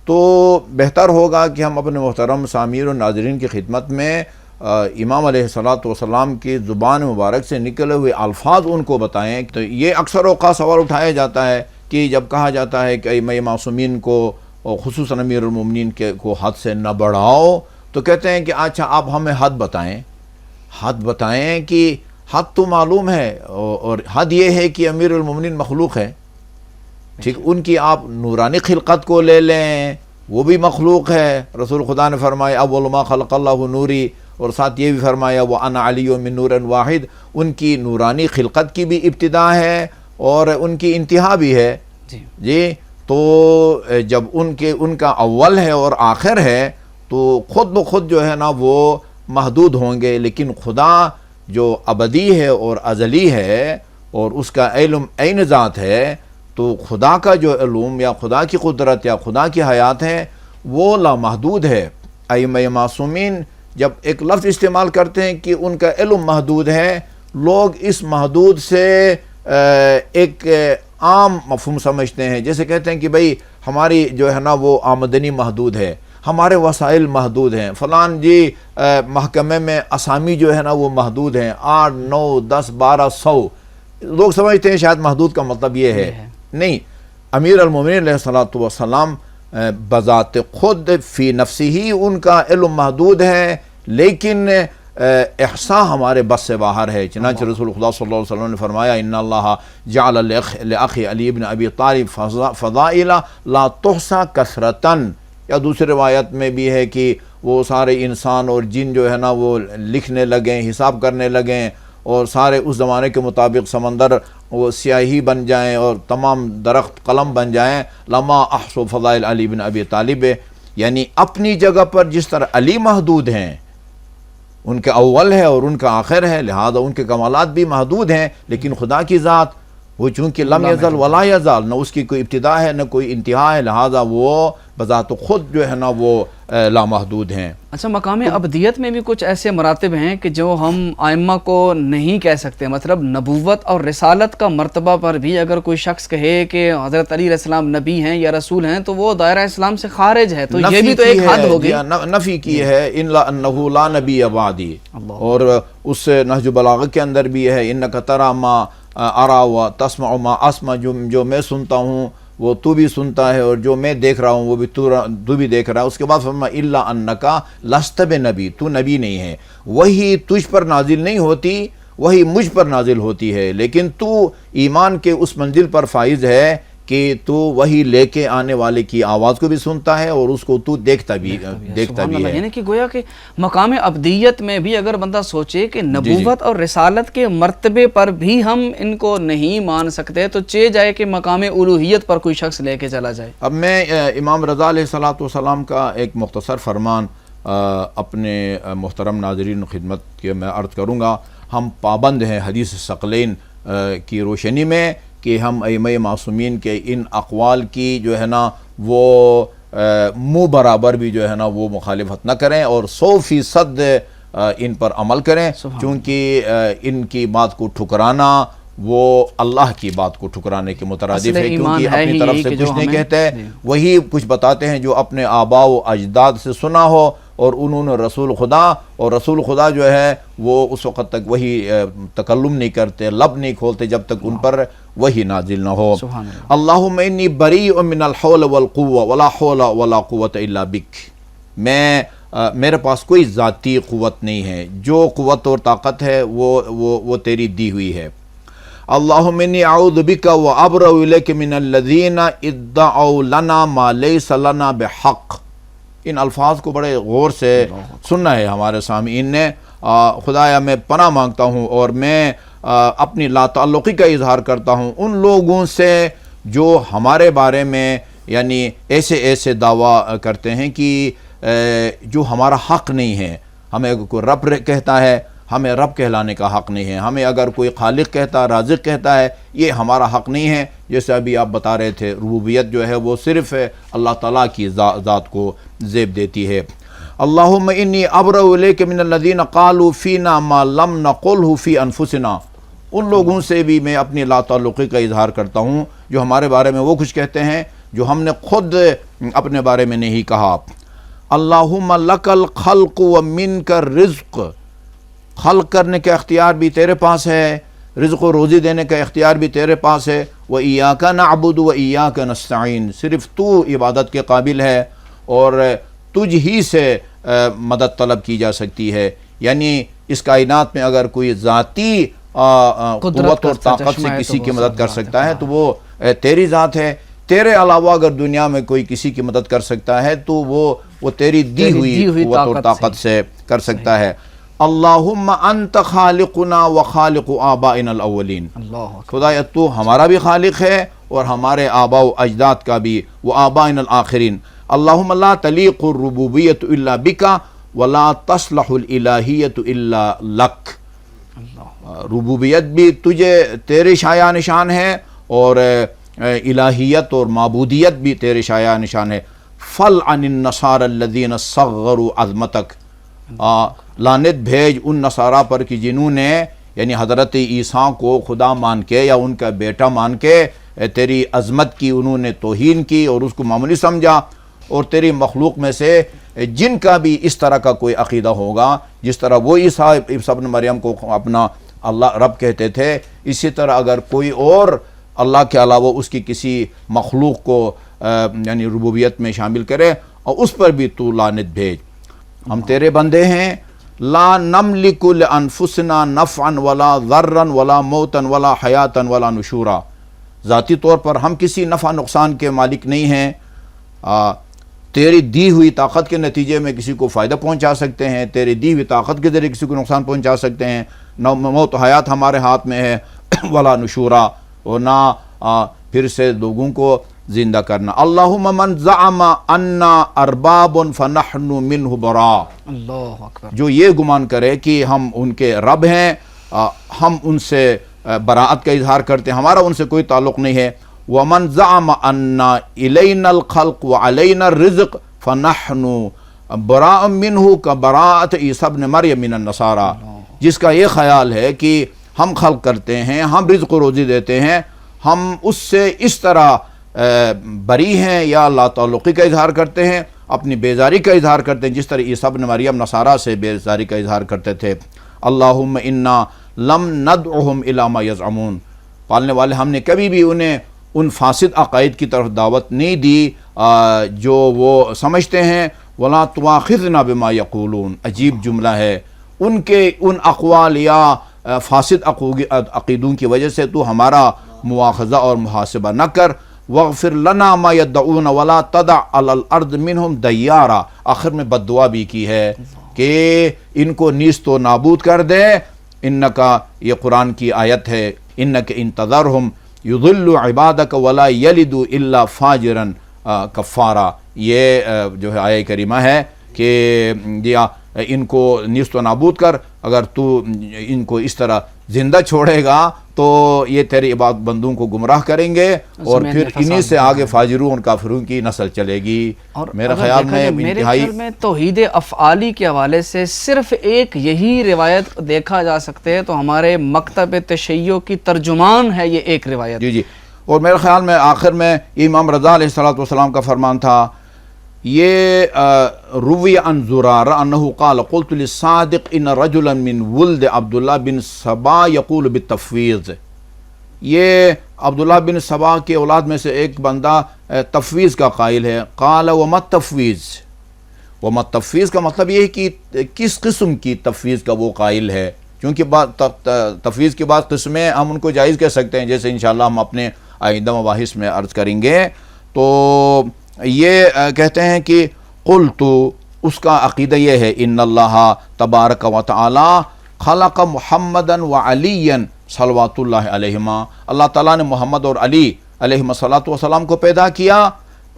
تو بہتر ہوگا کہ ہم اپنے محترم سامعین و ناظرین کی خدمت میں امام علیہ الصلوۃ والسلام کی زبان مبارک سے نکلے ہوئے الفاظ ان کو بتائیں. تو یہ اکثر اوقات سوال اٹھایا جاتا ہے کہ جب کہا جاتا ہے کہ ائمہ معصومین کو اور خصوصاً امیر المومنین کو حد سے نہ بڑھاؤ، تو کہتے ہیں کہ اچھا آپ ہمیں حد بتائیں کہ حد تو معلوم ہے، اور حد یہ ہے کہ امیر المومنین مخلوق ہے، ٹھیک، ان کی آپ نورانی خلقت کو لے لیں، وہ بھی مخلوق ہے. رسول خدا نے فرمایا اول ما خلق اللہ نوری، اور ساتھ یہ بھی فرمایا وَأَنَا عَلِيٌّ مِّن نُورٍ وَاحِدٍ. ان کی نورانی خلقت کی بھی ابتدا ہے اور ان کی انتہا بھی ہے. جی تو جب ان کا اول ہے اور آخر ہے تو خود بخود جو ہے نا وہ محدود ہوں گے، لیکن خدا جو ابدی ہے اور ازلی ہے اور اس کا علم عین ذات ہے، تو خدا کا جو علوم یا خدا کی قدرت یا خدا کی حیات ہے وہ لامحدود ہے. ائمہ معصومین جب ایک لفظ استعمال کرتے ہیں کہ ان کا علم محدود ہے، لوگ اس محدود سے ایک عام مفہوم سمجھتے ہیں. جیسے کہتے ہیں کہ بھئی ہماری جو ہے نا وہ آمدنی محدود ہے، ہمارے وسائل محدود ہیں، فلان جی محکمے میں اسامی جو ہے نا وہ محدود ہیں، 8 9 10 12 100. لوگ سمجھتے ہیں شاید محدود کا مطلب یہ ہے. نہیں، امیر المومنین علیہ الصلوۃ والسلام بذات خود فی نفسی ہی ان کا علم محدود ہے، لیکن احصاء ہمارے بس سے باہر ہے. چنانچہ رسول خدا صلی اللہ علیہ وسلم نے فرمایا ان اللہ جعل لاخی علی بن ابی طالب فضائل لا تحصى کثرتا. یا دوسری روایت میں بھی ہے کہ وہ سارے انسان اور جن جو ہے نا وہ لکھنے لگیں، حساب کرنے لگیں، اور سارے اس زمانے کے مطابق سمندر وہ سیاہی بن جائیں اور تمام درخت قلم بن جائیں. لما احصوا فضائل علی بن ابی طالب، یعنی اپنی جگہ پر جس طرح علی محدود ہیں، ان کے اول ہے اور ان کا آخر ہے، لہذا ان کے کمالات بھی محدود ہیں، لیکن خدا کی ذات وہ چونکہ لم یزل ولا یزال، نہ اس کی کوئی ابتدا ہے نہ کوئی انتہا ہے، لہذا وہ بذات خود جو ہے نا وہ لامحدود ہیں. اچھا، مقام ابدیت میں بھی کچھ ایسے مراتب ہیں کہ جو ہم ائمہ کو نہیں کہہ سکتے. مطلب نبوت اور رسالت کا مرتبہ پر بھی اگر کوئی شخص کہے کہ حضرت علیہ السلام نبی ہیں یا رسول ہیں تو وہ دائرہ اسلام سے خارج ہے. تو یہ بھی تو ایک حد ہوگی، نفی کی ہے. انہ لا نبی بعدی. اور اس نہج البلاغہ کے اندر بھی ہے انک تری ما ارا و تسمع ما اسمع، جو میں سنتا ہوں وہ تو بھی سنتا ہے، اور جو میں دیکھ رہا ہوں وہ بھی تو بھی دیکھ رہا ہے. اس کے بعد فرمایا الا انک لست بنبی، تو نبی نہیں ہے. وہی تجھ پر نازل نہیں ہوتی، وہی مجھ پر نازل ہوتی ہے، لیکن تو ایمان کے اس منزل پر فائز ہے کہ تو وہی لے کے آنے والے کی آواز کو بھی سنتا ہے اور اس کو تو دیکھتا بھی ہے. یعنی کہ گویا کہ مقام ابدیت میں بھی اگر بندہ سوچے کہ نبوت اور رسالت کے مرتبے پر بھی ہم ان کو نہیں مان سکتے، تو چاہے جائے کہ مقام الوہیت پر کوئی شخص لے کے چلا جائے. اب میں امام رضا علیہ الصلوۃ والسلام کا ایک مختصر فرمان اپنے محترم ناظرین خدمت کے میں عرض کروں گا. ہم پابند ہیں حدیث ثقلین کی روشنی میں کہ ہم ائمہ معصومین کے ان اقوال کی جو ہے نا وہ منہ برابر بھی جو ہے نا وہ مخالفت نہ کریں اور 100% ان پر عمل کریں، چونکہ ان کی بات کو ٹھکرانا وہ اللہ کی بات کو ٹھکرانے کے مترادف ہے، کیونکہ اپنی طرف سے کچھ نہیں کہتے ہیں، وہی کچھ بتاتے ہیں جو اپنے آباء و اجداد سے سنا ہو، اور انہوں نے رسول خدا جو ہے وہ اس وقت تک وہی تکلم نہیں کرتے، لب نہیں کھولتے جب تک ان پر وہی نازل نہ ہو. اللہم انی بریء من الحول والقوة ولا حول ولا قوة الا بک. میرے پاس کوئی ذاتی قوت نہیں ہے، جو قوت اور طاقت ہے وہ تیری دی ہوئی ہے. اللہم انی اعوذ بک وابرأ الیک من الذین ادعوا لنا ما لیس لنا بحق. ان الفاظ کو بڑے غور سے سننا ہے ہمارے سامعین نے. خدایا میں پناہ مانگتا ہوں اور میں اپنی لا تعلقی کا اظہار کرتا ہوں ان لوگوں سے جو ہمارے بارے میں یعنی ایسے دعویٰ کرتے ہیں کہ جو ہمارا حق نہیں ہے. ہمیں کوئی رب کہتا ہے، ہمیں رب کہلانے کا حق نہیں ہے. ہمیں اگر کوئی خالق کہتا ہے، رازق کہتا ہے، یہ ہمارا حق نہیں ہے. جیسے ابھی آپ بتا رہے تھے ربوبیت جو ہے وہ صرف اللہ تعالیٰ کی ذات کو زیب دیتی ہے. اللہم انی ابرأ الیک من الذین قالوا فینا ما لم نقلہ فی انفسنا. ان لوگوں سے بھی میں اپنی لا تعلقی کا اظہار کرتا ہوں جو ہمارے بارے میں وہ کچھ کہتے ہیں جو ہم نے خود اپنے بارے میں نہیں کہا۔ اللہم لک الخلق و منک الرزق، خلق کرنے کا اختیار بھی تیرے پاس ہے، رزق و روزی دینے کا اختیار بھی تیرے پاس ہے۔ وَإِيَّاكَ نَعْبُدُ وَإِيَّاكَ نَسْتَعِينُ، صرف تو عبادت کے قابل ہے اور تجھ ہی سے مدد طلب کی جا سکتی ہے۔ یعنی اس کائنات میں اگر کوئی ذاتی قوت اور طاقت سے کسی کی مدد کر سکتا ہے تو وہ تیری ذات ہے۔ تیرے علاوہ اگر دنیا میں کوئی کسی کی مدد کر سکتا ہے تو وہ تیری دی ہوئی قوت اور طاقت سے کر سکتا ہے۔ اللہم انت خالقنا و خالق آبائنا الاولین، خدایا تو ہمارا بھی خالق ہے اور ہمارے آباء و اجداد کا بھی، و آبائنا الآخرین۔ اللہم لا تلیق الربوبیت الا بکا ولا تصلح الالہیت الا لک، ربوبیت بھی تجھے تیرے شایع نشان ہے اور الہیت اور معبودیت بھی تیرے شایع نشان ہے۔ فَلْعَنِ النَّصَارَى الَّذِينَ صَغَّرُوا عَظْمَتَكَ، لعنت بھیج ان نصارہ پر کہ جنہوں نے یعنی حضرت عیسیٰ کو خدا مان کے یا ان کا بیٹا مان کے تیری عظمت کی انہوں نے توہین کی اور اس کو معمولی سمجھا۔ اور تیری مخلوق میں سے جن کا بھی اس طرح کا کوئی عقیدہ ہوگا، جس طرح وہ عیسیٰ ابن مریم کو اپنا اللہ رب کہتے تھے، اسی طرح اگر کوئی اور اللہ کے علاوہ اس کی کسی مخلوق کو یعنی ربوبیت میں شامل کرے اور اس پر بھی تو لعنت بھیج۔ ہم تیرے بندے ہیں، لا نملک لانفسنا نفعا ولا ضرا ولا موتا ولا حیاتا ولا نشورا، ذاتی طور پر ہم کسی نفع نقصان کے مالک نہیں ہیں، تیری دی ہوئی طاقت کے نتیجے میں کسی کو فائدہ پہنچا سکتے ہیں، تیری دی ہوئی طاقت کے ذریعے کسی کو نقصان پہنچا سکتے ہیں، نہ موت و حیات ہمارے ہاتھ میں ہے، ولا نشورا، اور نہ پھر سے لوگوں کو زندہ کرنا۔ اللہم من زعم انا ارباب فنحن منہ براء، اللہ اکبر، جو یہ گمان کرے کہ ہم ان کے رب ہیں، ہم ان سے براءت کا اظہار کرتے ہیں، ہمارا ان سے کوئی تعلق نہیں ہے۔ ومن زعم ان الینا الخلق وعلینا الرزق فنحن براء منہ کبراءت عیسی ابن مریم من النصارى، جس کا یہ خیال ہے کہ ہم خلق کرتے ہیں، ہم رزق و روزی دیتے ہیں، ہم اس سے اس طرح بری ہیں یا لا تعلقی کا اظہار کرتے ہیں، اپنی بیزاری کا اظہار کرتے ہیں، جس طرح عیسی ابن مریم نصارہ سے بیزاری کا اظہار کرتے تھے۔ اللہم انا لم ندعہم الی ما یزعمون، پالنے والے ہم نے کبھی بھی انہیں ان فاسد عقائد کی طرف دعوت نہیں دی جو وہ سمجھتے ہیں۔ ولا تواخذنا بما یقولون، عجیب جملہ ہے، ان کے ان اقوال یا فاسد عقیدوں کی وجہ سے تو ہمارا مواخذہ اور محاسبہ نہ کر۔ واغفر لنا ما يدعون ولا تدع على الارض منهم دیارا، آخر میں بد دعا بھی کی ہے کہ ان کو نیست و نابود کر دے۔ انکا، یہ قرآن کی آیت ہے، انک ان تذرهم یضل عبادک ولا یلد الا فاجرا کفارا، یہ جو ہے آیہ کریمہ ہے کہ ان کو نیست و نابود کر، اگر تو ان کو اس طرح زندہ چھوڑے گا تو یہ تیرے عباد بندوں کو گمراہ کریں گے اور پھر انہی سے آگے فاجروں اور کافروں کی نسل چلے گی۔ اور میرا خیال میں انتہائی میں توحید افعالی کے حوالے سے صرف ایک یہی روایت دیکھا جا سکتے ہے تو ہمارے مکتب تشیع کی ترجمان ہے یہ ایک روایت۔ جی، اور میرے خیال میں آخر میں امام رضا علیہ السلام کا فرمان تھا، یہ روی عن زرارہ انہو قال قلت للصادق ان رجلا من ولد عبداللہ بن سبا یقول بالتفویض، یہ عبداللہ بن سبا کے اولاد میں سے ایک بندہ تفویض کا قائل ہے۔ قال وما التفویض، وما التفویض کا مطلب یہ ہے کہ کس قسم کی تفویض کا وہ قائل ہے، کیونکہ تفویض کی بعض قسمیں ہم ان کو جائز کہہ سکتے ہیں، جیسے انشاءاللہ ہم اپنے آئندہ مباحث میں عرض کریں گے۔ تو یہ کہتے ہیں کہ قلت، اس کا عقیدہ یہ ہے، ان اللہ تبارک و تعالی خلق محمدا و علی صلوات اللہ علیہما، اللہ تعالیٰ نے محمد اور علی علیہم الصلاۃ والسلام کو پیدا کیا،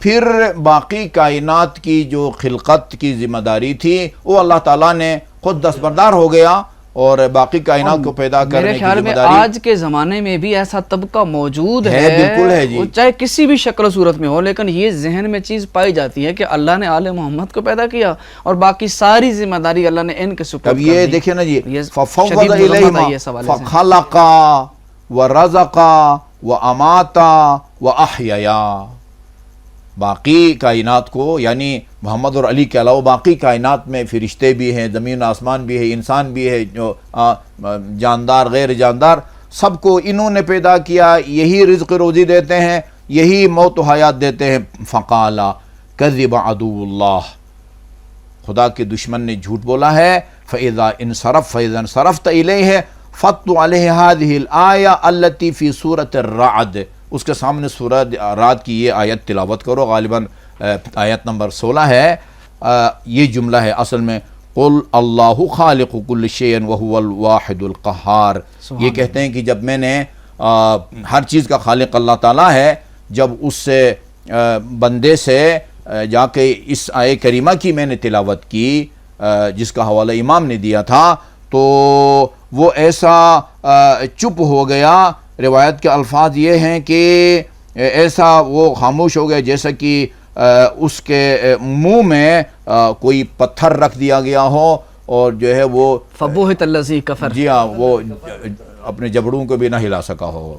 پھر باقی کائنات کی جو خلقت کی ذمہ داری تھی وہ اللہ تعالیٰ نے خود دستبردار ہو گیا اور باقی کائنات کو پیدا کرنے کی ذمہ داری آج کے زمانے میں بھی ایسا طبقہ موجود ہے، بالکل ہے جی، چاہے کسی بھی شکل و صورت میں ہو، لیکن یہ ذہن میں چیز پائی جاتی ہے کہ اللہ نے آل محمد کو پیدا کیا اور باقی ساری ذمہ داری اللہ نے ان کے سپرد کر دی۔ اب یہ دیکھیں نا جی، ففوض الیہما فخلق ورزق وامات واحیا، باقی کائنات کو، یعنی محمد اور علی کے علاوہ باقی کائنات میں فرشتے بھی ہیں، زمین آسمان بھی ہے، انسان بھی ہے، جو جاندار غیر جاندار، سب کو انہوں نے پیدا کیا، یہی رزق روزی دیتے ہیں، یہی موت و حیات دیتے ہیں۔ فقالا کذب عدو اللہ، خدا کے دشمن نے جھوٹ بولا ہے۔ فَإِذَا انصرفت الیہ فَتُّ علیہ هذه الآیہ التي فی سورۃ الرعد، اس کے سامنے سورہ رعد کی یہ آیت تلاوت کرو، غالباً آیت نمبر 16 ہے۔ یہ جملہ ہے اصل میں، قل اللہ خالق کل شیء وہو الواحد القہار۔ یہ کہتے ہیں کہ جب میں نے ہر چیز کا خالق اللہ تعالیٰ ہے، جب اس سے بندے سے جا کے اس آیہ کریمہ کی میں نے تلاوت کی، جس کا حوالہ امام نے دیا تھا، تو وہ ایسا چپ ہو گیا۔ روایت کے الفاظ یہ ہیں کہ ایسا وہ خاموش ہو گیا جیسا کہ اس کے منہ میں کوئی پتھر رکھ دیا گیا ہو، اور جو ہے وہ فبہت الذی کفر، جی ہاں، وہ اپنے جبڑوں کو بھی نہ ہلا سکا ہو۔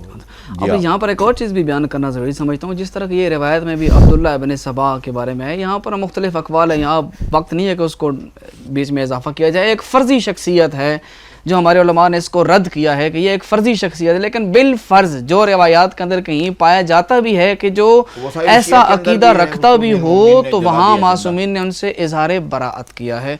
اب یہاں پر ایک اور چیز بھی بیان کرنا ضروری سمجھتا ہوں، جس طرح کی یہ روایت میں بھی عبداللہ ابن سبا کے بارے میں ہے، یہاں پر مختلف اقوال ہیں، یہاں وقت نہیں ہے کہ اس کو بیچ میں اضافہ کیا جائے۔ ایک فرضی شخصیت ہے جو ہمارے علماء نے اس کو رد کیا ہے کہ یہ ایک فرضی شخصیت ہے، لیکن بالفرض جو روایات کے اندر کہیں پایا جاتا بھی ہے کہ جو ایسا عقیدہ رکھتا بھی ہو، تو وہاں معصومین نے ان سے اظہار براءت کیا ہے۔